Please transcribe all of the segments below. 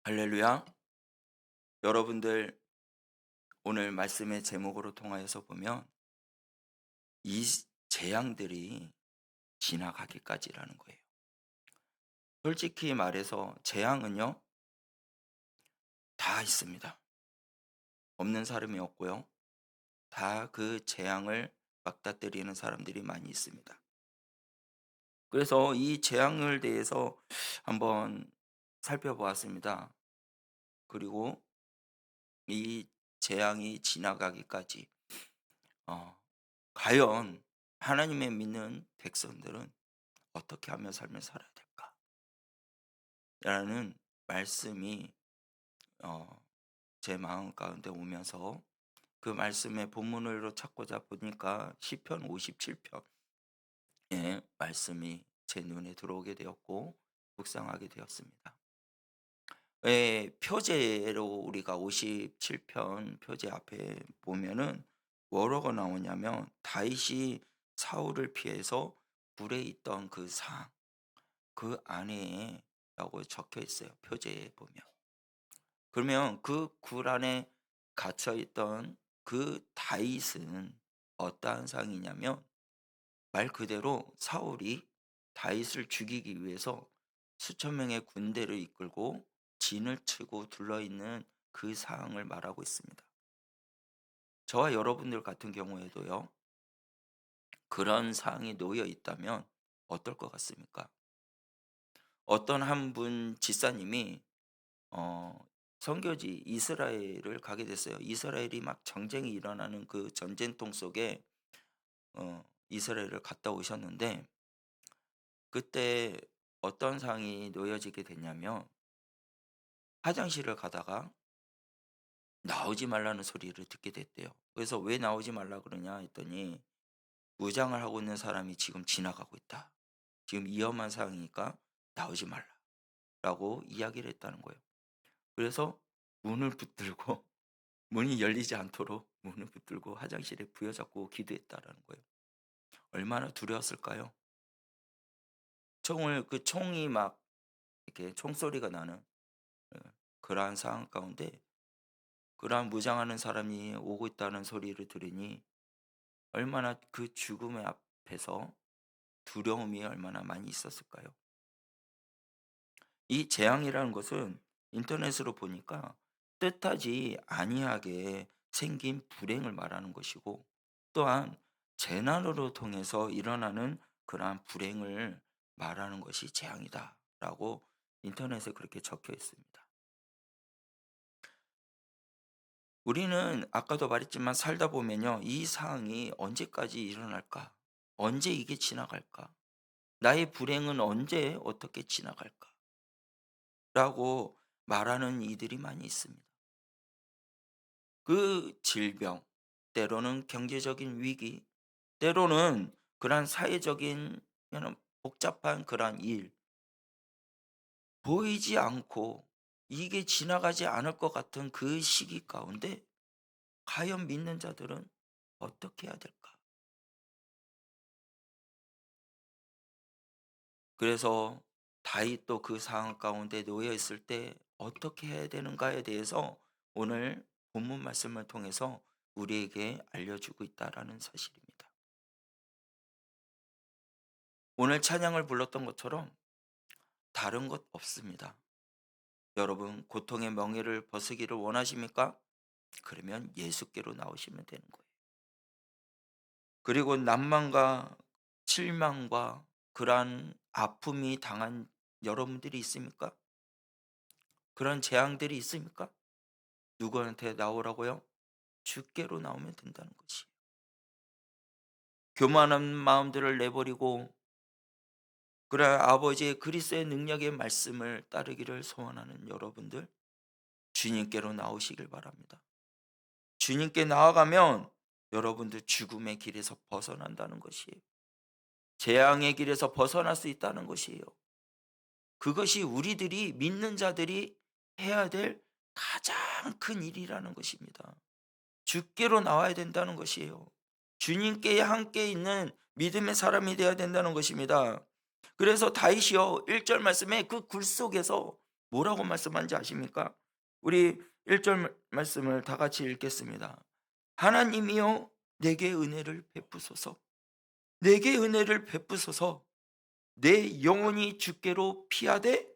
할렐루야. 여러분들 오늘 말씀의 제목으로 통하여서 보면 이 재앙들이 지나가기까지라는 거예요. 솔직히 말해서 재앙은요, 다 있습니다. 없는 사람이 없고요. 다 그 재앙을 맞닥뜨리는 사람들이 많이 있습니다. 그래서 이 재앙을 대해서 한번 살펴보았습니다. 그리고 이 재앙이 지나가기까지 어, 과연 하나님의 믿는 백성들은 어떻게 하며 삶을 살아야 될까? 라는 말씀이 어, 제 마음 가운데 오면서 그 말씀의 본문으로 찾고자 보니까 시편 57편의 말씀이 제 눈에 들어오게 되었고 묵상하게 되었습니다. 표제로 우리가 57편 표제 앞에 보면은 뭐라고 나오냐면 다윗이 사울을 피해서 굴에 있던 그 상, 그 안에 라고 적혀 있어요. 표제에 보면. 그러면 그 굴 안에 갇혀 있던 그 다윗은 어떠한 상이냐면 말 그대로 사울이 다윗을 죽이기 위해서 수천 명의 군대를 이끌고 진을 치고 둘러 있는 그 상황을 말하고 있습니다. 저와 여러분들 같은 경우에도요. 그런 상황이 놓여 있다면 어떨 것 같습니까? 어떤 한 분 집사님이 어 선교지 이스라엘을 가게 됐어요. 이스라엘이 막 전쟁이 일어나는 그 전쟁통 속에 이스라엘을 갔다 오셨는데 그때 어떤 상황이 놓여지게 됐냐면 화장실을 가다가 나오지 말라는 소리를 듣게 됐대요. 그래서 "왜 나오지 말라 그러냐?" 했더니 "무장을 하고 있는 사람이 지금 지나가고 있다. 지금 위험한 상황이니까 나오지 말라."라고 이야기를 했다는 거예요. 그래서 문을 붙들고 문이 열리지 않도록 문을 붙들고 화장실에 부여잡고 기도했다라는 거예요. 얼마나 두려웠을까요? 그 총이 막 이렇게 총소리가 나는 어 그러한 상황 가운데 그러한 무장하는 사람이 오고 있다는 소리를 들으니 얼마나 그 죽음의 앞에서 두려움이 얼마나 많이 있었을까요? 이 재앙이라는 것은 인터넷으로 보니까 뜻하지 아니하게 생긴 불행을 말하는 것이고 또한 재난으로 통해서 일어나는 그러한 불행을 말하는 것이 재앙이다라고 인터넷에 그렇게 적혀 있습니다. 우리는 아까도 말했지만 살다 보면요. 이 상황이 언제까지 일어날까? 언제 이게 지나갈까? 나의 불행은 언제 어떻게 지나갈까? 라고 말하는 이들이 많이 있습니다. 그 질병, 때로는 경제적인 위기, 때로는 그러한 사회적인 그런 복잡한 그러한 일, 보이지 않고 이게 지나가지 않을 것 같은 그 시기 가운데 과연 믿는 자들은 어떻게 해야 될까? 그래서 다윗도 그 상황 가운데 놓여 있을 때 어떻게 해야 되는가에 대해서 오늘 본문 말씀을 통해서 우리에게 알려주고 있다라는 사실입니다. 오늘 찬양을 불렀던 것처럼 다른 것 없습니다. 여러분, 고통의 멍에를 벗으기를 원하십니까? 그러면 예수께로 나오시면 되는 거예요. 그리고 난망과 실망과 그러한 아픔이 당한 여러분들이 있습니까? 그런 재앙들이 있습니까? 누구한테 나오라고요? 주께로 나오면 된다는 것이. 교만한 마음들을 내버리고 그래 아버지의 그리스도의 능력의 말씀을 따르기를 소원하는 여러분들 주님께로 나오시길 바랍니다. 주님께 나아가면 여러분들 죽음의 길에서 벗어난다는 것이에요. 재앙의 길에서 벗어날 수 있다는 것이에요. 그것이 우리들이 믿는 자들이 해야 될 가장 큰 일이라는 것입니다. 주께로 나와야 된다는 것이에요. 주님께 함께 있는 믿음의 사람이 되어야 된다는 것입니다. 그래서 다윗이요 1절 말씀에 그 굴 속에서 뭐라고 말씀하는지 아십니까? 우리 1절 말씀을 다 같이 읽겠습니다. 하나님이여 내게 은혜를 베푸소서. 내게 은혜를 베푸소서. 내 영혼이 주께로 피하되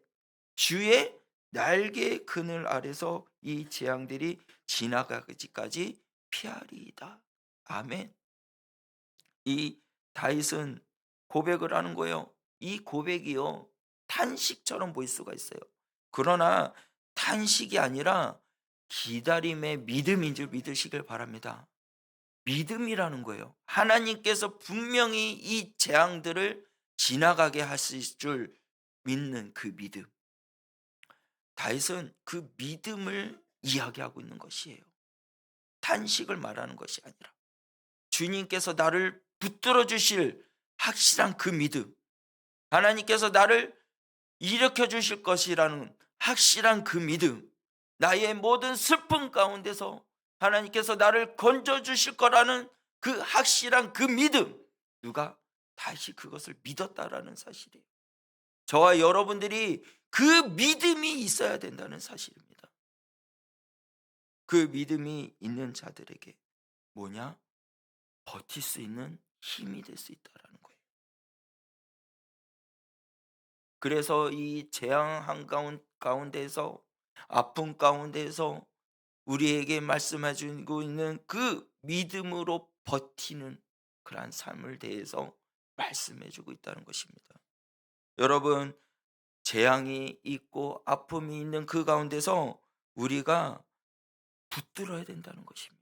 주의 날개 그늘 아래서 이 재앙들이 지나가기까지 피하리이다. 아멘. 이 다윗은 고백을 하는 거예요. 이 고백이요, 탄식처럼 보일 수가 있어요. 그러나 탄식이 아니라 기다림의 믿음인 줄 믿으시길 바랍니다. 믿음이라는 거예요. 하나님께서 분명히 이 재앙들을 지나가게 하실 줄 믿는 그 믿음. 다윗은 그 믿음을 이야기하고 있는 것이에요. 탄식을 말하는 것이 아니라 주님께서 나를 붙들어 주실 확실한 그 믿음, 하나님께서 나를 일으켜 주실 것이라는 확실한 그 믿음, 나의 모든 슬픔 가운데서 하나님께서 나를 건져 주실 거라는 그 확실한 그 믿음, 누가 다시 그것을 믿었다라는 사실이에요. 저와 여러분들이 그 믿음이 있어야 된다는 사실입니다. 그 믿음이 있는 자들에게 뭐냐? 버틸 수 있는 힘이 될 수 있다라는 거예요. 그래서 이 재앙 가운데서, 아픔 가운데서 우리에게 말씀해 주고 있는 그 믿음으로 버티는 그러한 삶을 대해서 말씀해 주고 있다는 것입니다. 여러분, 재앙이 있고 아픔이 있는 그 가운데서 우리가 붙들어야 된다는 것입니다.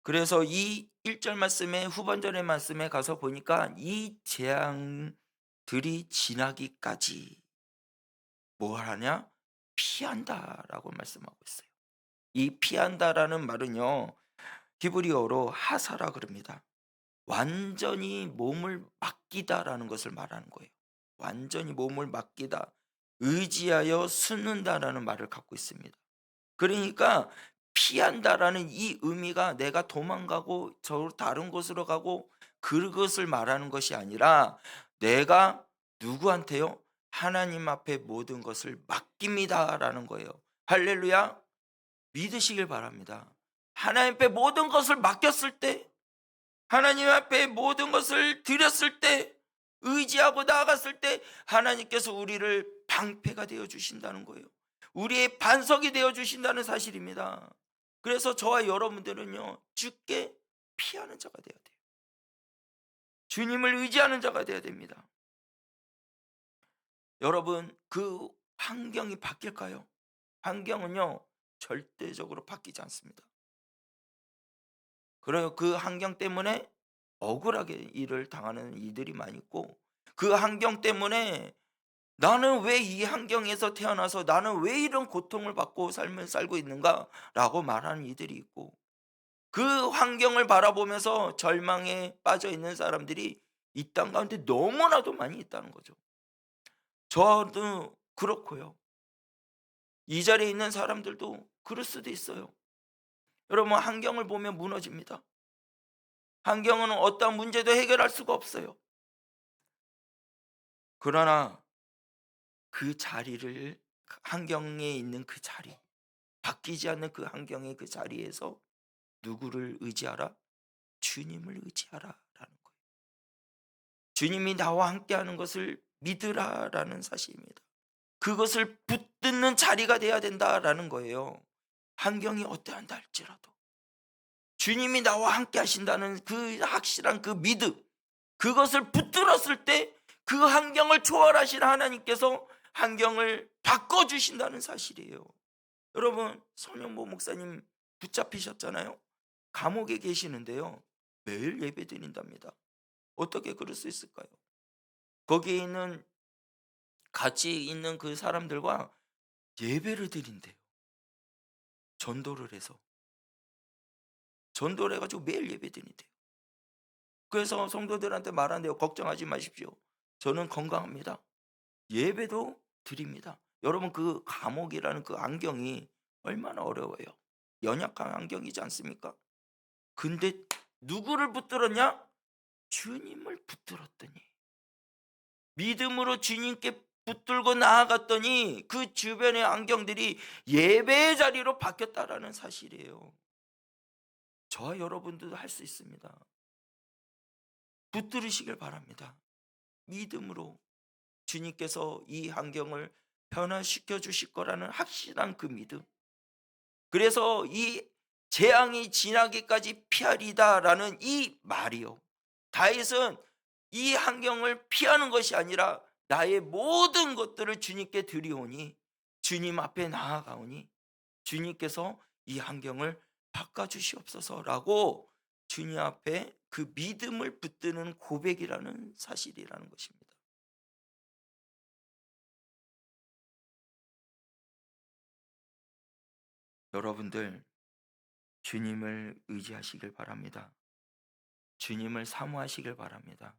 그래서 이 1절 말씀의 후반절의 말씀에 가서 보니까 이 재앙들이 지나기까지 뭘 하냐? 피한다라고 말씀하고 있어요. 이 피한다라는 말은요, 히브리어로 하사라 그럽니다. 완전히 몸을 맡기다라는 것을 말하는 거예요. 완전히 몸을 맡기다, 의지하여 숨는다라는 말을 갖고 있습니다. 그러니까 피한다라는 이 의미가 내가 도망가고 저 다른 곳으로 가고 그것을 말하는 것이 아니라 내가 누구한테요? 하나님 앞에 모든 것을 맡깁니다라는 거예요. 할렐루야. 믿으시길 바랍니다. 하나님 앞에 모든 것을 맡겼을 때, 하나님 앞에 모든 것을 드렸을 때, 의지하고 나아갔을 때 하나님께서 우리를 방패가 되어 주신다는 거예요. 우리의 반석이 되어 주신다는 사실입니다. 그래서 저와 여러분들은요, 주께 피하는 자가 되어야 돼요. 주님을 의지하는 자가 되어야 됩니다. 여러분, 그 환경이 바뀔까요? 환경은요, 절대적으로 바뀌지 않습니다. 그래요. 그 환경 때문에 억울하게 일을 당하는 이들이 많이 있고, 그 환경 때문에 나는 왜 이 환경에서 태어나서 나는 왜 이런 고통을 받고 삶을 살고 있는가라고 말하는 이들이 있고, 그 환경을 바라보면서 절망에 빠져 있는 사람들이 이 땅 가운데 너무나도 많이 있다는 거죠. 저도 그렇고요. 이 자리에 있는 사람들도 그럴 수도 있어요. 여러분, 환경을 보면 무너집니다. 환경은 어떠한 문제도 해결할 수가 없어요. 그러나 그 자리를, 환경에 있는 그 자리, 바뀌지 않는 그 환경의 그 자리에서 누구를 의지하라? 주님을 의지하라라는 거예요. 주님이 나와 함께하는 것을 믿으라라는 사실입니다. 그것을 붙드는 자리가 돼야 된다라는 거예요. 환경이 어떠한다 할지라도 주님이 나와 함께 하신다는 그 확실한 그 믿음, 그것을 붙들었을 때 그 환경을 초월하신 하나님께서 환경을 바꿔주신다는 사실이에요. 여러분, 손영보 목사님 붙잡히셨잖아요. 감옥에 계시는데요, 매일 예배 드린답니다. 어떻게 그럴 수 있을까요? 거기에 있는 같이 있는 그 사람들과 예배를 드린대요. 전도를 해서, 전도를 해가지고 매일 예배 드린대요. 그래서 성도들한테 말한대요. 걱정하지 마십시오. 저는 건강합니다. 예배도 드립니다. 여러분, 그 감옥이라는 그 안경이 얼마나 어려워요. 연약한 안경이지 않습니까? 근데 누구를 붙들었냐? 주님을 붙들었더니, 믿음으로 주님께 붙들고 나아갔더니 그 주변의 안경들이 예배의 자리로 바뀌었다라는 사실이에요. 저와 여러분들도 할 수 있습니다. 붙들으시길 바랍니다. 믿음으로 주님께서 이 환경을 변화시켜 주실 거라는 확실한 그 믿음. 그래서 이 재앙이 지나기까지 피하리다라는 이 말이요. 다윗은 이 환경을 피하는 것이 아니라 나의 모든 것들을 주님께 드리오니 주님 앞에 나아가오니 주님께서 이 환경을 바꿔 주시옵소서라고 주님 앞에 그 믿음을 붙드는 고백이라는 사실이라는 것입니다. 여러분들 주님을 의지하시길 바랍니다. 주님을 사모하시길 바랍니다.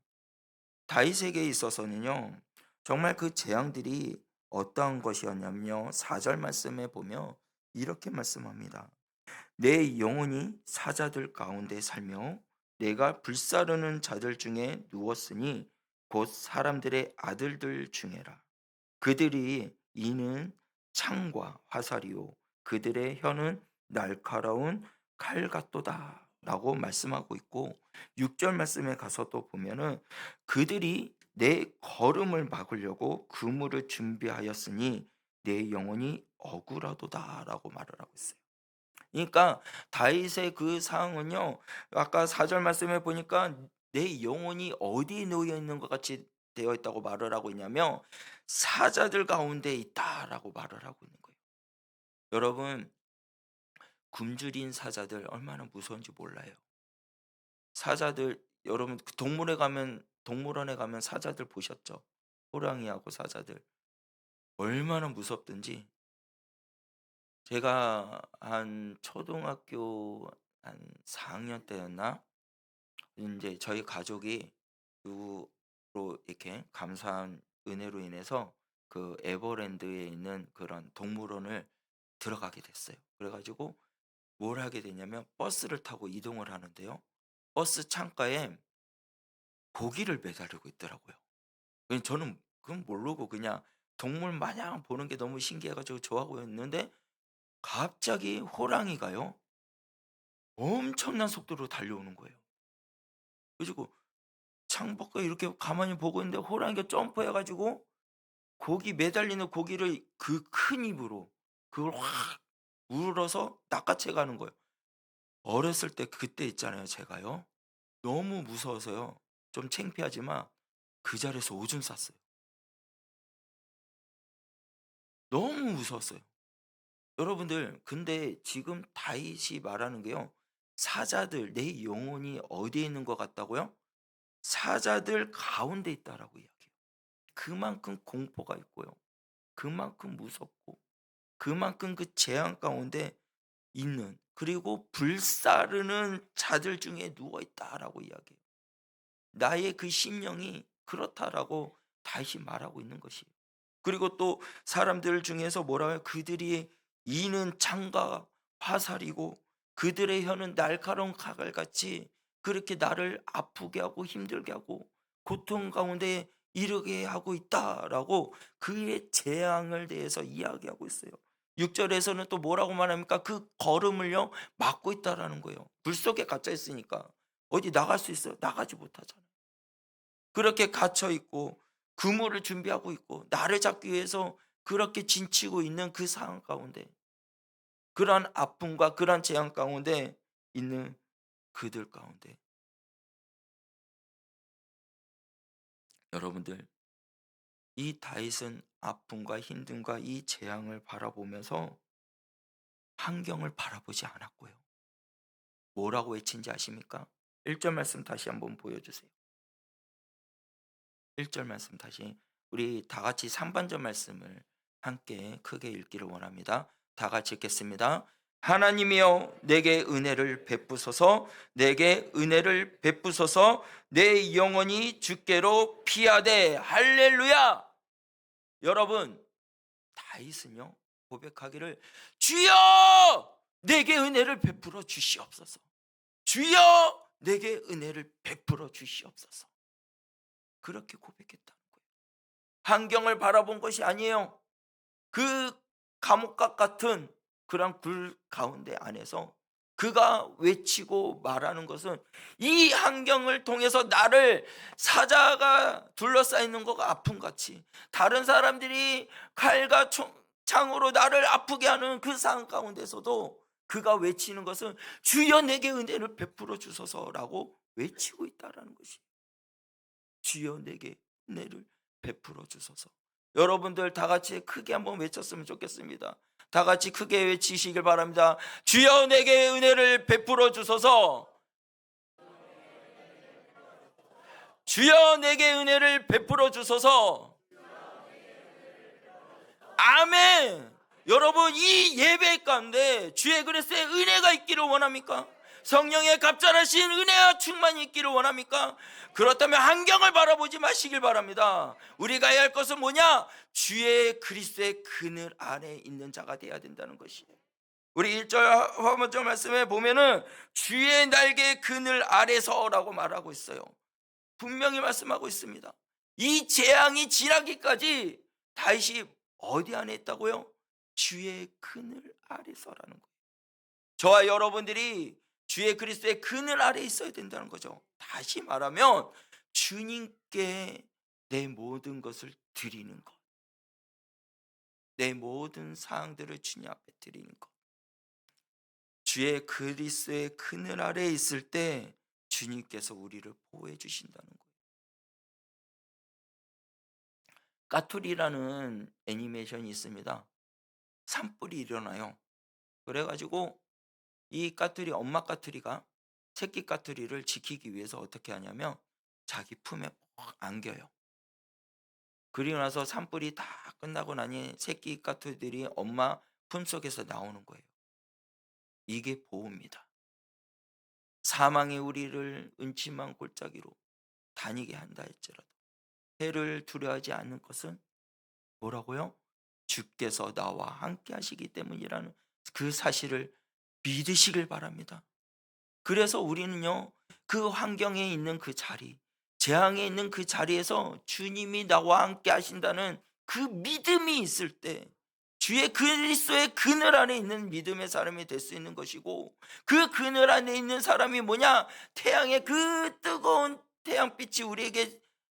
다윗에게 있어서는요, 정말 그 재앙들이 어떠한 것이었냐면요, 4절 말씀에 보면 이렇게 말씀합니다. 내 영혼이 사자들 가운데 살며 내가 불사르는 자들 중에 누웠으니 곧 사람들의 아들들 중에라. 그들이 이는 창과 화살이요 그들의 혀는 날카로운 칼 같도다 라고 말씀하고 있고, 6절 말씀에 가서 또 보면은 그들이 내 걸음을 막으려고 그물을 준비하였으니 내 영혼이 억울하도다 라고 말을 하고 있어요. 그러니까 다윗의 그 상황은요, 아까 4절 말씀에 보니까 내 영혼이 어디에 놓여 있는 것 같이 되어 있다고 말을 하고 있냐면 사자들 가운데 있다라고 말을 하고 있는 거예요. 여러분, 굶주린 사자들 얼마나 무서운지 몰라요. 사자들, 여러분 그 동물원에 가면 사자들 보셨죠? 호랑이하고 사자들 얼마나 무섭든지. 제가 한 초등학교 한 4학년 때였나? 이제 저희 가족이 누로 이렇게 감사한 은혜로 인해서 그 에버랜드에 있는 그런 동물원을 들어가게 됐어요. 그래 가지고 뭘 하게 됐냐면 버스를 타고 이동을 하는데요. 버스 창가에 고기를 매달리고 있더라고요. 저는 그건 모르고 그냥 동물 마냥 보는 게 너무 신기해 가지고 좋아하고 있는데 갑자기 호랑이가요, 엄청난 속도로 달려오는 거예요. 그래 가지고 창밖에 이렇게 가만히 보고 있는데 호랑이가 점프해 가지고 고기 매달리는 고기를 그 큰 입으로 그걸 확 물어서 낚아채 가는 거예요. 어렸을 때 그때 있잖아요, 제가요. 너무 무서워서요. 좀 창피하지만 그 자리에서 오줌 쌌어요. 너무 무서웠어요. 여러분들, 근데 지금 다윗이 말하는 게요, 사자들 내 영혼이 어디에 있는 것 같다고요? 사자들 가운데 있다라고 이야기해요. 그만큼 공포가 있고요. 그만큼 무섭고 그만큼 그 재앙 가운데 있는, 그리고 불사르는 자들 중에 누워 있다라고 이야기해요. 나의 그 심령이 그렇다라고 다시 말하고 있는 것이에요. 그리고 또 사람들 중에서 뭐라고 해요? 그들이 이는 창과 화살이고 그들의 혀는 날카로운 칼같이 그렇게 나를 아프게 하고 힘들게 하고 고통 가운데 이르게 하고 있다라고 그의 재앙을 대해서 이야기하고 있어요. 6절에서는 또 뭐라고 말합니까? 그 걸음을요 막고 있다라는 거예요. 불 속에 갇혀 있으니까 어디 나갈 수 있어요? 나가지 못하잖아요. 그렇게 갇혀 있고 그물을 준비하고 있고 나를 잡기 위해서 그렇게 진치고 있는 그 상황 가운데, 그러한 아픔과 그러한 재앙 가운데 있는 그들 가운데, 여러분들, 이 다윗은 아픔과 힘듦과 이 재앙을 바라보면서 환경을 바라보지 않았고요. 뭐라고 외친지 아십니까? 1절 말씀 다시 한번 보여주세요. 1절 말씀 다시, 우리 다 같이 상반절 말씀을 함께 크게 읽기를 원합니다. 다 같이 읽겠습니다. 하나님이여 내게 은혜를 베푸소서, 내게 은혜를 베푸소서, 내 영혼이 주께로 피하되. 할렐루야. 여러분, 다윗은요 고백하기를, 주여 내게 은혜를 베풀어 주시옵소서, 주여 내게 은혜를 베풀어 주시옵소서, 그렇게 고백했다는 거예요. 환경을 바라본 것이 아니에요. 그 감옥과 같은 그런 굴 가운데 안에서 그가 외치고 말하는 것은 이 환경을 통해서 나를 사자가 둘러싸이는 것과 아픔같이 다른 사람들이 칼과 창으로 나를 아프게 하는 그 상황 가운데서도 그가 외치는 것은 주여 내게 은혜를 베풀어 주소서라고 외치고 있다라는 것이, 주여 내게 은혜를 베풀어 주소서. 여러분들 다 같이 크게 한번 외쳤으면 좋겠습니다. 다 같이 크게 외치시길 바랍니다. 주여 내게 은혜를 베풀어 주소서. 주여 내게 은혜를 베풀어 주소서. 아멘. 여러분, 이 예배 가운데 주의 그리스도의 은혜가 있기를 원합니까? 성령의 갑절하신 은혜와 충만이 있기를 원합니까? 그렇다면 환경을 바라보지 마시길 바랍니다. 우리가 해야 할 것은 뭐냐? 주의 그리스도의 그늘 안에 있는 자가 되어야 된다는 것이에요. 우리 1절 화면절 말씀에 보면은 주의 날개 그늘 아래서라고 말하고 있어요. 분명히 말씀하고 있습니다. 이 재앙이 지나기까지 다윗이 어디 안에 있다고요? 주의 그늘 아래서라는 거예요. 저와 여러분들이 주의 그리스도의 그늘 아래 있어야 된다는 거죠. 다시 말하면 주님께 내 모든 것을 드리는 것, 내 모든 사항들을 주님 앞에 드리는 것. 주의 그리스도의 그늘 아래 있을 때 주님께서 우리를 보호해 주신다는 거예요. 까투리라는 애니메이션이 있습니다. 산불이 일어나요. 그래가지고 이 까투리, 엄마 까투리가 새끼 까투리를 지키기 위해서 어떻게 하냐면 자기 품에 꼭 안겨요. 그리고 나서 산불이 다 끝나고 나니 새끼 까투리들이 엄마 품속에서 나오는 거예요. 이게 보호입니다. 사망이 우리를 은침한 골짜기로 다니게 한다 할지라도 해를 두려워하지 않는 것은 뭐라고요? 주께서 나와 함께 하시기 때문이라는 그 사실을 믿으시길 바랍니다. 그래서 우리는요, 그 환경에 있는 그 자리, 재앙에 있는 그 자리에서 주님이 나와 함께 하신다는 그 믿음이 있을 때 주의 그리스도의 그늘 안에 있는 믿음의 사람이 될 수 있는 것이고, 그 그늘 안에 있는 사람이 뭐냐? 태양의 그 뜨거운 태양빛이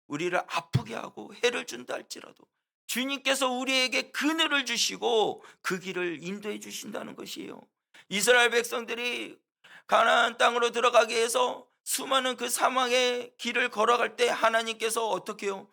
우리를 아프게 하고 해를 준다 할지라도 주님께서 우리에게 그늘을 주시고 그 길을 인도해 주신다는 것이에요. 이스라엘 백성들이 가나안 땅으로 들어가기 위해서 수많은 그 사막의 길을 걸어갈 때 하나님께서 어떻게 해요?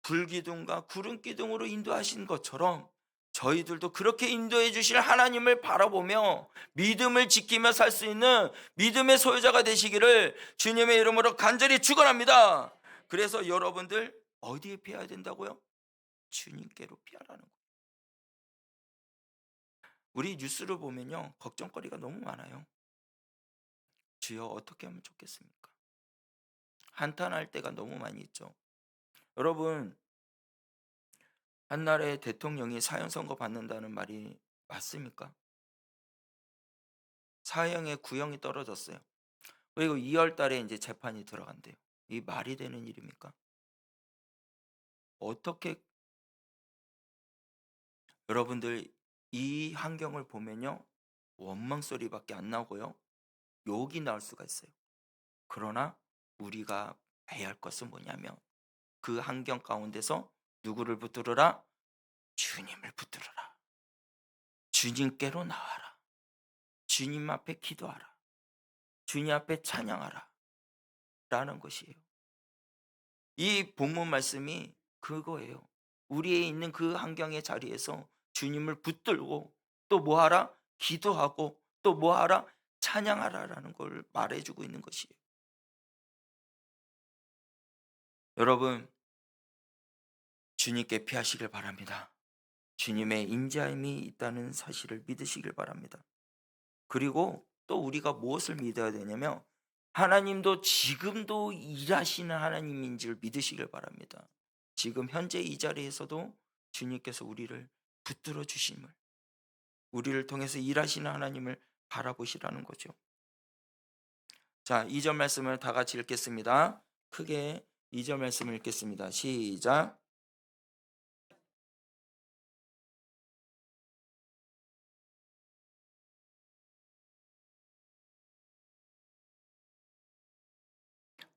불기둥과 구름기둥으로 인도하신 것처럼 저희들도 그렇게 인도해 주실 하나님을 바라보며 믿음을 지키며 살 수 있는 믿음의 소유자가 되시기를 주님의 이름으로 간절히 축원합니다. 그래서 여러분들 어디에 피해야 된다고요? 주님께로 피하라는 거예요. 우리 뉴스를 보면요, 걱정거리가 너무 많아요. 주여 어떻게 하면 좋겠습니까? 한탄할 때가 너무 많이 있죠. 여러분, 한나라의 대통령이 사형 선고 받는다는 말이 맞습니까? 사형의 구형이 떨어졌어요. 그리고 2월 달에 이제 재판이 들어간대요. 이 말이 되는 일입니까? 어떻게, 여러분들 이 환경을 보면요, 원망 소리밖에 안 나오고요, 욕이 나올 수가 있어요. 그러나 우리가 해야 할 것은 뭐냐면 그 환경 가운데서 누구를 붙들어라? 주님을 붙들어라. 주님께로 나와라. 주님 앞에 기도하라. 주님 앞에 찬양하라. 라는 것이에요. 이 본문 말씀이 그거예요. 우리의 있는 그 환경의 자리에서 주님을 붙들고 또 뭐하라? 기도하고 또 뭐하라? 찬양하라라는 걸 말해주고 있는 것이에요. 여러분, 주님께 피하시길 바랍니다. 주님의 인자함이 있다는 사실을 믿으시길 바랍니다. 그리고 또 우리가 무엇을 믿어야 되냐면 하나님도 지금도 일하시는 하나님인 줄 믿으시길 바랍니다. 지금 현재 이 자리에서도 주님께서 우리를 붙들어 주심을, 우리를 통해서 일하시는 하나님을 바라보시라는 거죠. 자, 2절 말씀을 다 같이 읽겠습니다. 크게 2절 말씀을 읽겠습니다. 시작.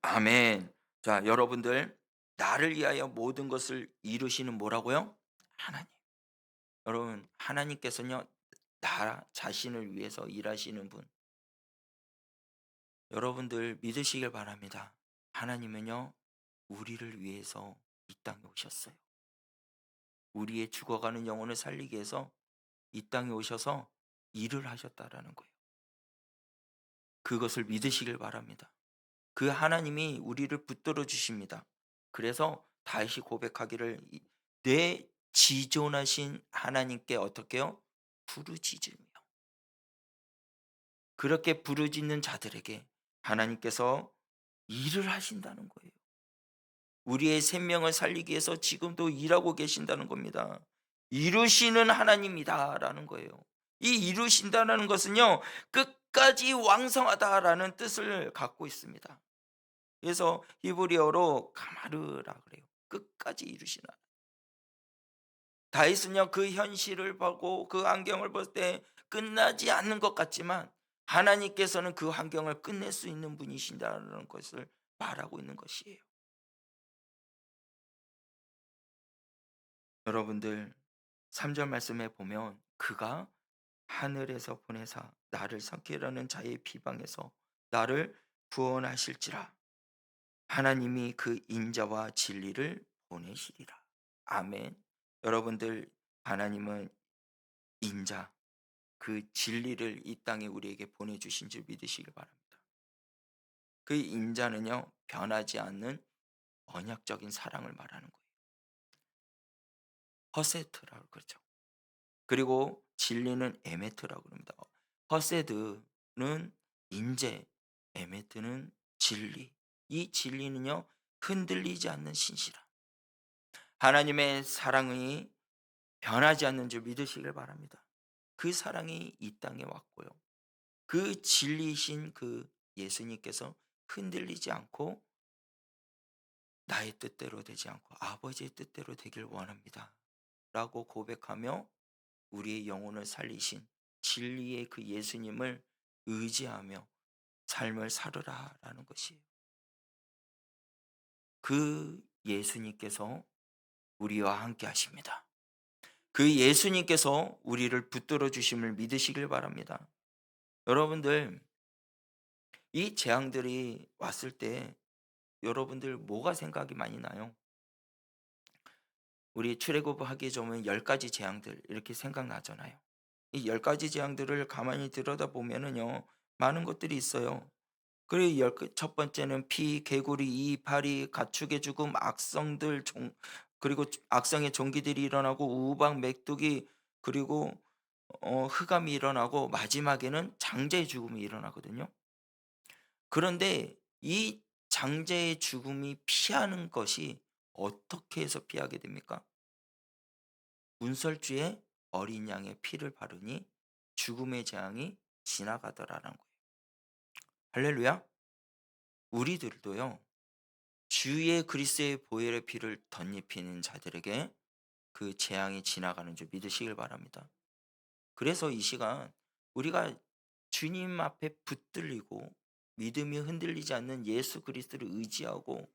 아멘. 자, 여러분들, 나를 위하여 모든 것을 이루시는 뭐라고요? 하나님. 여러분, 하나님께서는요, 나 자신을 위해서 일하시는 분. 여러분들 믿으시길 바랍니다. 하나님은요, 우리를 위해서 이 땅에 오셨어요. 우리의 죽어가는 영혼을 살리기 위해서 이 땅에 오셔서 일을 하셨다라는 거예요. 그것을 믿으시길 바랍니다. 그 하나님이 우리를 붙들어 주십니다. 그래서 다시 고백하기를, 내 지존하신 하나님께 어떻게 요 부르짖으며, 그렇게 부르짖는 자들에게 하나님께서 일을 하신다는 거예요. 우리의 생명을 살리기 위해서 지금도 일하고 계신다는 겁니다. 이루시는 하나님이다라는 거예요. 이 이루신다라는 것은요, 끝까지 왕성하다라는 뜻을 갖고 있습니다. 그래서 히브리어로 가마르라 그래요. 끝까지 이루시는 하나님. 다윗은요, 그 현실을 보고 그 환경을 볼 때 끝나지 않는 것 같지만 하나님께서는 그 환경을 끝낼 수 있는 분이신다는 것을 말하고 있는 것이에요. 여러분들, 3절 말씀에 보면 그가 하늘에서 보내사 나를 삼키려는 자의 비방에서 나를 구원하실지라. 하나님이 그 인자와 진리를 보내시리라. 아멘. 여러분들, 하나님은 인자, 그 진리를 이 땅에 우리에게 보내주신 줄 믿으시길 바랍니다. 그 인자는요, 변하지 않는 언약적인 사랑을 말하는 거예요. 허세트라고 그러죠. 그리고 진리는 에메트라고 그럽니다. 허세드는 인재, 에메트는 진리. 이 진리는요, 흔들리지 않는 신실함. 하나님의 사랑이 변하지 않는 줄 믿으시길 바랍니다. 그 사랑이 이 땅에 왔고요. 그 진리이신 그 예수님께서 흔들리지 않고 나의 뜻대로 되지 않고 아버지의 뜻대로 되길 원합니다. 라고 고백하며 우리의 영혼을 살리신 진리의 그 예수님을 의지하며 삶을 살으라라는 것이에요. 그 예수님께서 우리와 함께 하십니다. 그 예수님께서 우리를 붙들어 주심을 믿으시길 바랍니다. 여러분들, 이 재앙들이 왔을 때 여러분들 뭐가 생각이 많이 나요? 우리 출애굽하기 전에 10가지 재앙들 이렇게 생각나잖아요. 이 10가지 재앙들을 가만히 들여다보면은요, 많은 것들이 있어요. 그리고 첫 번째는 피, 개구리, 이, 파리, 가축의 죽음, 악성들 그리고 악성의 종기들이 일어나고 우박, 메뚜기, 그리고 흑암이 일어나고 마지막에는 장자의 죽음이 일어나거든요. 그런데 이 장자의 죽음이 피하는 것이 어떻게 해서 피하게 됩니까? 문설주에 어린 양의 피를 바르니 죽음의 재앙이 지나가더라는 거예요. 할렐루야. 우리들도요, 주의 그리스도의 보혈의 피를 덧입히는 자들에게 그 재앙이 지나가는 줄 믿으시길 바랍니다. 그래서 이 시간 우리가 주님 앞에 붙들리고 믿음이 흔들리지 않는 예수 그리스도를 의지하고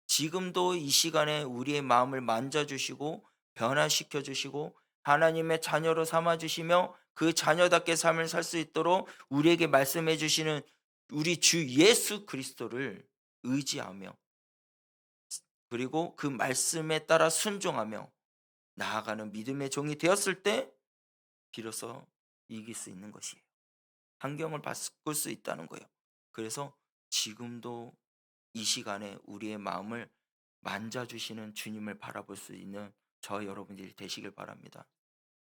지금도 이 시간에 우리의 마음을 만져주시고 변화시켜 주시고 하나님의 자녀로 삼아 주시며 그 자녀답게 삶을 살 수 있도록 우리에게 말씀해 주시는 우리 주 예수 그리스도를 의지하며, 그리고 그 말씀에 따라 순종하며 나아가는 믿음의 종이 되었을 때 비로소 이길 수 있는 것이에요. 환경을 바꿀 수 있다는 거예요. 그래서 지금도 이 시간에 우리의 마음을 만져주시는 주님을 바라볼 수 있는 저 여러분들이 되시길 바랍니다.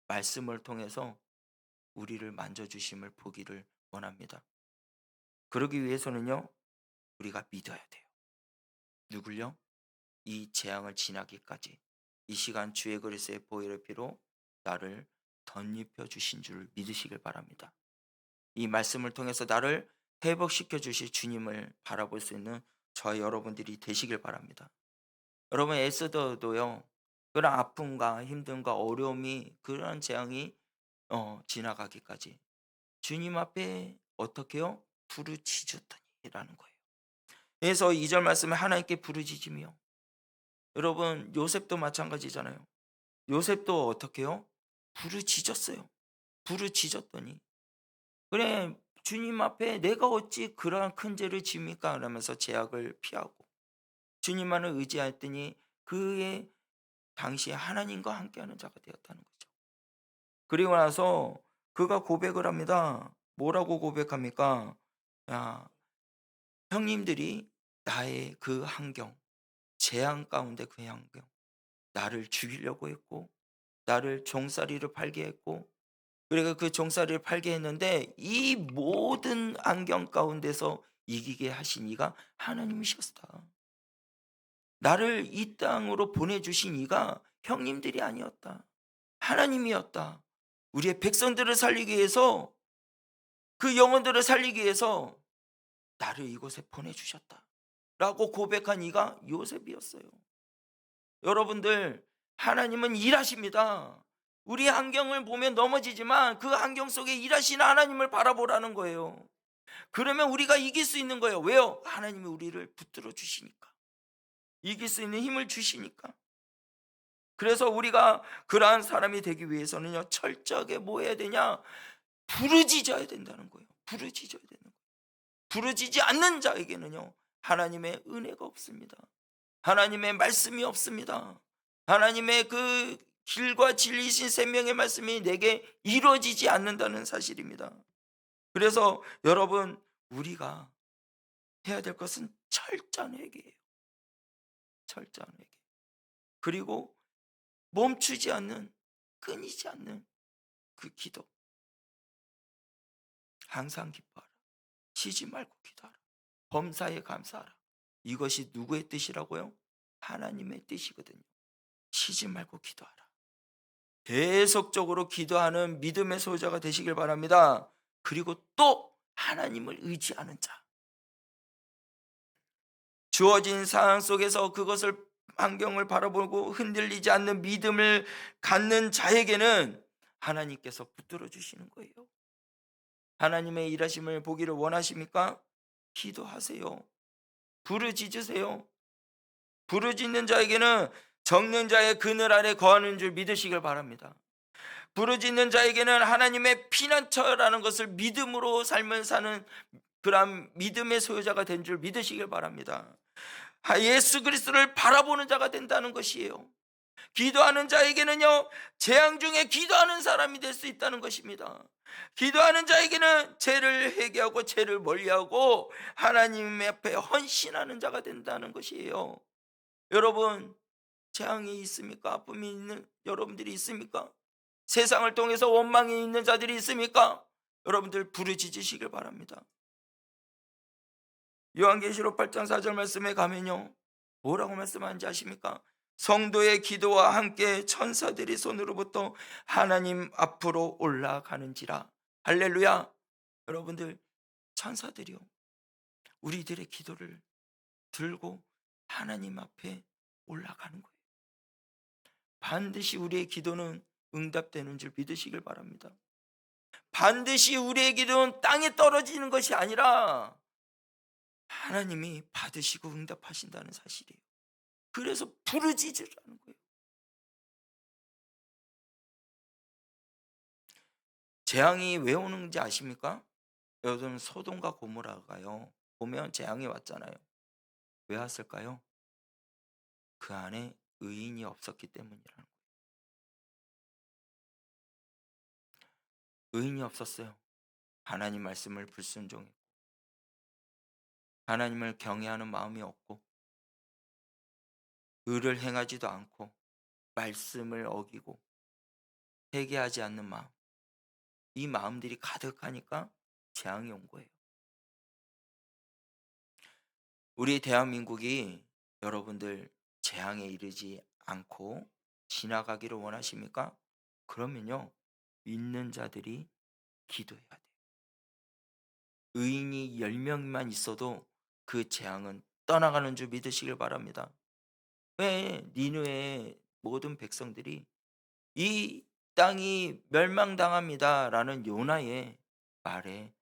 말씀을 통해서 우리를 만져주심을 보기를 원합니다. 그러기 위해서는요, 우리가 믿어야 돼요. 누굴요? 이 재앙을 지나기까지 이 시간 주의 그리스도의 보혈의 피로 나를 덧입혀 주신 줄 믿으시길 바랍니다. 이 말씀을 통해서 나를 회복시켜 주실 주님을 바라볼 수 있는 저 여러분들이 되시길 바랍니다. 여러분, 에스더도요, 그런 아픔과 힘듦과 어려움이, 그런 재앙이 지나가기까지 주님 앞에 어떻게요? 부르짖었더니라는 거예요. 그래서 2절 말씀에 하나님께 부르짖으며, 여러분 요셉도 마찬가지잖아요. 요셉도 어떻게 해요? 부르짖었어요. 부르짖었더니 그래 주님 앞에 내가 어찌 그러한 큰 죄를 지습니까? 그러면서 제약을 피하고 주님만을 의지하였더니 그의 당시에 하나님과 함께하는 자가 되었다는 거죠. 그리고 나서 그가 고백을 합니다. 뭐라고 고백합니까? 야, 형님들이 나의 그 환경, 재앙 가운데 그 환경, 나를 죽이려고 했고 나를 종살이를 팔게 했고, 그리고 그 종살이를 팔게 했는데 이 모든 안경 가운데서 이기게 하신 이가 하나님이셨다. 나를 이 땅으로 보내주신 이가 형님들이 아니었다. 하나님이었다. 우리의 백성들을 살리기 위해서, 그 영혼들을 살리기 위해서 나를 이곳에 보내주셨다. 라고 고백한 이가 요셉이었어요. 여러분들, 하나님은 일하십니다. 우리 환경을 보면 넘어지지만 그 환경 속에 일하시는 하나님을 바라보라는 거예요. 그러면 우리가 이길 수 있는 거예요. 왜요? 하나님이 우리를 붙들어 주시니까. 이길 수 있는 힘을 주시니까. 그래서 우리가 그러한 사람이 되기 위해서는요, 철저하게 뭐 해야 되냐? 부르짖어야 된다는 거예요. 부르짖어야 되는 거예요. 부르짖지 않는 자에게는요, 하나님의 은혜가 없습니다. 하나님의 말씀이 없습니다. 하나님의 그 길과 진리이신 생명의 말씀이 내게 이루어지지 않는다는 사실입니다. 그래서 여러분, 우리가 해야 될 것은 철저한 회개예요. 철저한 회개. 그리고 멈추지 않는, 끊이지 않는 그 기도. 항상 기뻐하라. 쉬지 말고 기도하라. 범사에 감사하라. 이것이 누구의 뜻이라고요? 하나님의 뜻이거든요. 쉬지 말고 기도하라. 계속적으로 기도하는 믿음의 소유자가 되시길 바랍니다. 그리고 또 하나님을 의지하는 자. 주어진 상황 속에서 그것을 환경을 바라보고 흔들리지 않는 믿음을 갖는 자에게는 하나님께서 붙들어 주시는 거예요. 하나님의 일하심을 보기를 원하십니까? 기도하세요. 부르짖으세요. 부르짖는 자에게는 적는 자의 그늘 아래 거하는 줄 믿으시길 바랍니다. 부르짖는 자에게는 하나님의 피난처라는 것을 믿음으로 삶을 사는 그런 믿음의 소유자가 된 줄 믿으시길 바랍니다. 예수 그리스도를 바라보는 자가 된다는 것이에요. 기도하는 자에게는요, 재앙 중에 기도하는 사람이 될 수 있다는 것입니다. 기도하는 자에게는 죄를 회개하고 죄를 멀리하고 하나님 앞에 헌신하는 자가 된다는 것이에요. 여러분, 재앙이 있습니까? 아픔이 있는 여러분들이 있습니까? 세상을 통해서 원망이 있는 자들이 있습니까? 여러분들 부르짖으시길 바랍니다. 요한계시록 8장 4절 말씀에 가면요, 뭐라고 말씀하는지 아십니까? 성도의 기도와 함께 천사들이 손으로부터 하나님 앞으로 올라가는지라. 할렐루야. 여러분들, 천사들이요, 우리들의 기도를 들고 하나님 앞에 올라가는 거예요. 반드시 우리의 기도는 응답되는 줄 믿으시길 바랍니다. 반드시 우리의 기도는 땅에 떨어지는 것이 아니라 하나님이 받으시고 응답하신다는 사실이에요. 그래서 부르짖으라는 거예요. 재앙이 왜 오는지 아십니까? 여러분, 소돔과 고모라가요, 보면 재앙이 왔잖아요. 왜 왔을까요? 그 안에 의인이 없었기 때문이라는 거예요. 의인이 없었어요. 하나님 말씀을 불순종했고 하나님을 경외하는 마음이 없고 의를 행하지도 않고 말씀을 어기고 회개하지 않는 마음, 이 마음들이 가득하니까 재앙이 온 거예요. 우리 대한민국이 여러분들 재앙에 이르지 않고 지나가기를 원하십니까? 그러면요, 믿는 자들이 기도해야 돼요. 의인이 10명만 있어도 그 재앙은 떠나가는 줄 믿으시길 바랍니다. 왜 니느웨의 모든 백성들이 이 땅이 멸망당합니다라는 요나의 말에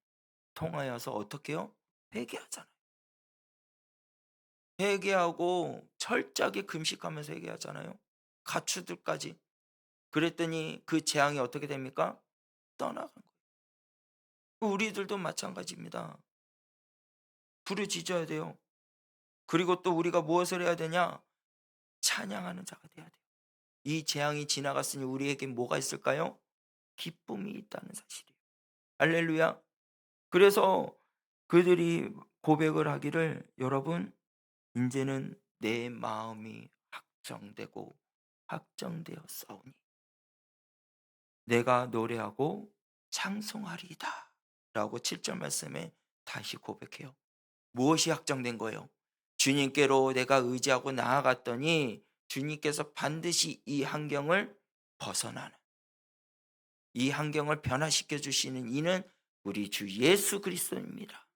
통하여서 어떻게 해요? 회개하잖아요. 회개하고 철저하게 금식하면서 회개하잖아요. 가축들까지. 그랬더니 그 재앙이 어떻게 됩니까? 떠나간 거예요. 우리들도 마찬가지입니다. 부르짖어야 돼요. 그리고 또 우리가 무엇을 해야 되냐? 찬양하는 자가 돼야 돼요. 이 재앙이 지나갔으니 우리에게 뭐가 있을까요? 기쁨이 있다는 사실이에요. 할렐루야. 그래서 그들이 고백을 하기를, 여러분, 이제는 내 마음이 확정되고 확정되었사오니 내가 노래하고 찬송하리이다 라고 7절 말씀에 다시 고백해요. 무엇이 확정된 거예요? 주님께로 내가 의지하고 나아갔더니 주님께서 반드시 이 환경을 벗어나는, 이 환경을 변화시켜 주시는 이는 우리 주 예수 그리스도입니다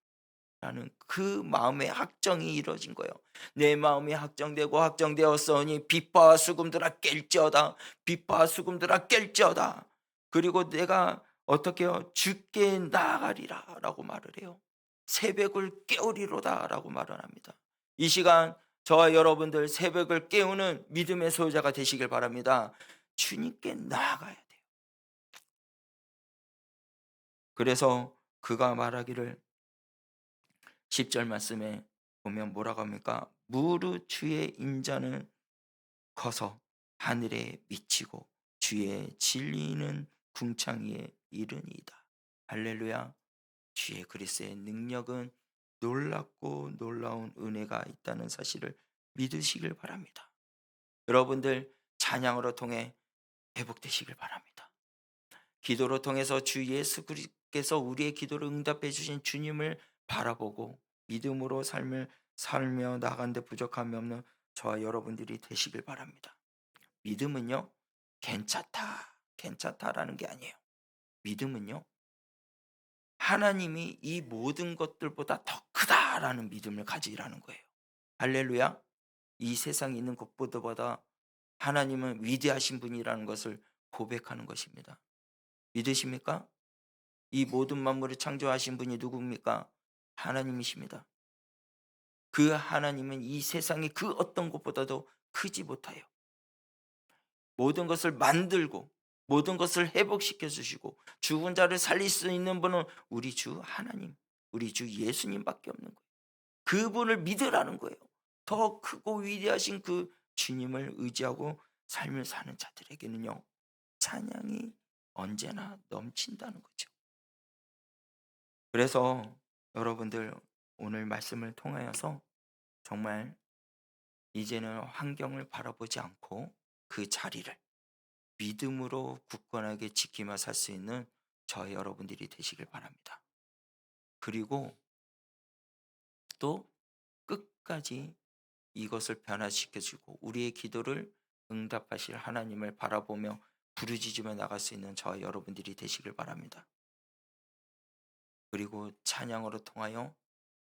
라는 그 마음의 확정이 이루어진 거예요. 내 마음이 확정되고 확정되었으니 빛과 수금들아 깰지어다. 빛과 수금들아 깰지어다. 그리고 내가 어떻게 해요? 주께 나아가리라 라고 말을 해요. 새벽을 깨우리로다 라고 말을 합니다. 이 시간 저와 여러분들 새벽을 깨우는 믿음의 소유자가 되시길 바랍니다. 주님께 나아가야 돼요. 그래서 그가 말하기를 10절 말씀에 보면 뭐라고 합니까? 무릇 주의 인자는 커서 하늘에 미치고 주의 진리는 궁창 위에 이르니이다. 할렐루야. 주의 그리스도의 능력은 놀랍고 놀라운 은혜가 있다는 사실을 믿으시길 바랍니다. 여러분들 찬양으로 통해 회복되시길 바랍니다. 기도로 통해서 주 예수 그리스도께서 우리의 기도를 응답해 주신 주님을 바라보고 믿음으로 삶을 살며 나간데 부족함이 없는 저와 여러분들이 되시길 바랍니다. 믿음은요, 괜찮다라는 게 아니에요. 믿음은요, 하나님이 이 모든 것들보다 더 크다라는 믿음을 가지라는 거예요. 할렐루야. 이 세상에 있는 것보다 하나님은 위대하신 분이라는 것을 고백하는 것입니다. 믿으십니까? 이 모든 만물을 창조하신 분이 누굽니까? 하나님이십니다. 그 하나님은 이 세상이 그 어떤 것보다도 크지 못해요. 모든 것을 만들고 모든 것을 회복시켜 주시고 죽은 자를 살릴 수 있는 분은 우리 주 하나님, 우리 주 예수님밖에 없는 거예요. 그분을 믿으라는 거예요. 더 크고 위대하신 그 주님을 의지하고 삶을 사는 자들에게는요, 찬양이 언제나 넘친다는 거죠. 그래서 여러분들 오늘 말씀을 통하여서 정말 이제는 환경을 바라보지 않고 그 자리를 믿음으로 굳건하게 지키며 살 수 있는 저희 여러분들이 되시길 바랍니다. 그리고 또 끝까지 이것을 변화시켜주고 우리의 기도를 응답하실 하나님을 바라보며 부르짖으며 나갈 수 있는 저희 여러분들이 되시길 바랍니다. 그리고 찬양으로 통하여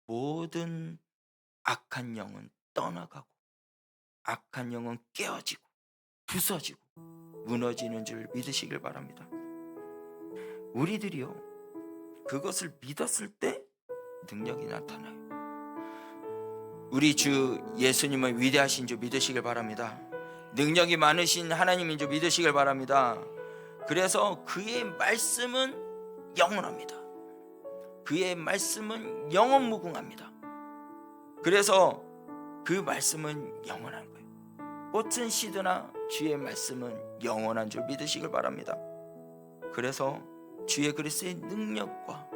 모든 악한 영은 떠나가고 악한 영은 깨어지고 부서지고 무너지는 줄 믿으시길 바랍니다. 우리들이요, 그것을 믿었을 때 능력이 나타나요. 우리 주 예수님은 위대하신 줄 믿으시길 바랍니다. 능력이 많으신 하나님인 줄 믿으시길 바랍니다. 그래서 그의 말씀은 영원합니다. 그의 말씀은 영원무궁합니다. 그래서 그 말씀은 영원한 거예요. 꽃은 시드나 주의 말씀은 영원한 줄 믿으시길 바랍니다. 그래서 주의 그리스도의 능력과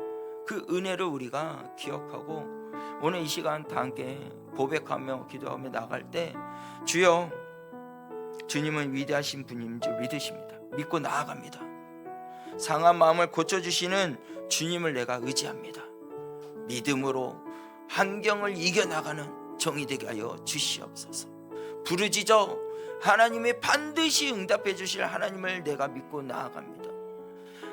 그 은혜를 우리가 기억하고 오늘 이 시간 다 함께 고백하며 기도하며 나갈 때 주여, 주님은 위대하신 분인 줄 믿으십니다. 믿고 나아갑니다. 상한 마음을 고쳐주시는 주님을 내가 의지합니다. 믿음으로 환경을 이겨나가는 정이 되게 하여 주시옵소서. 부르짖어 하나님의 반드시 응답해 주실 하나님을 내가 믿고 나아갑니다.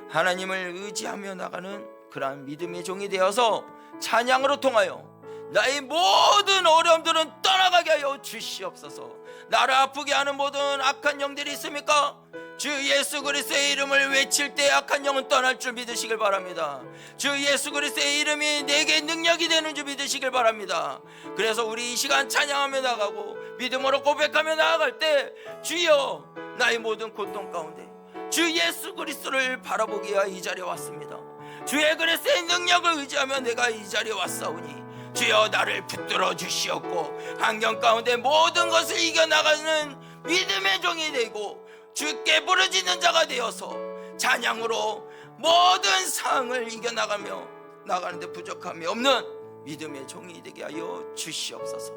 하나님을 의지하며 나가는 그러한 믿음의 종이 되어서 찬양으로 통하여 나의 모든 어려움들은 떠나가게 하여 주시옵소서. 나를 아프게 하는 모든 악한 영들이 있습니까? 주 예수 그리스도의 이름을 외칠 때 악한 영은 떠날 줄 믿으시길 바랍니다. 주 예수 그리스도의 이름이 내게 능력이 되는 줄 믿으시길 바랍니다. 그래서 우리 이 시간 찬양하며 나가고 믿음으로 고백하며 나아갈 때 주여 나의 모든 고통 가운데 주 예수 그리스도를 바라보기 위하여 이 자리에 왔습니다. 주의 그리스도의 능력을 의지하며 내가 이 자리에 왔사오니 주여 나를 붙들어 주시옵고 환경 가운데 모든 것을 이겨나가는 믿음의 종이 되고 주께 부르짖는 자가 되어서 찬양으로 모든 상황을 이겨나가며 나가는데 부족함이 없는 믿음의 종이 되게 하여 주시옵소서.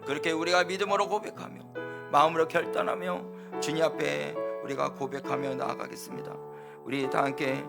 그렇게 우리가 믿음으로 고백하며 마음으로 결단하며 주님 앞에 우리가 고백하며 나아가겠습니다. 우리 다 함께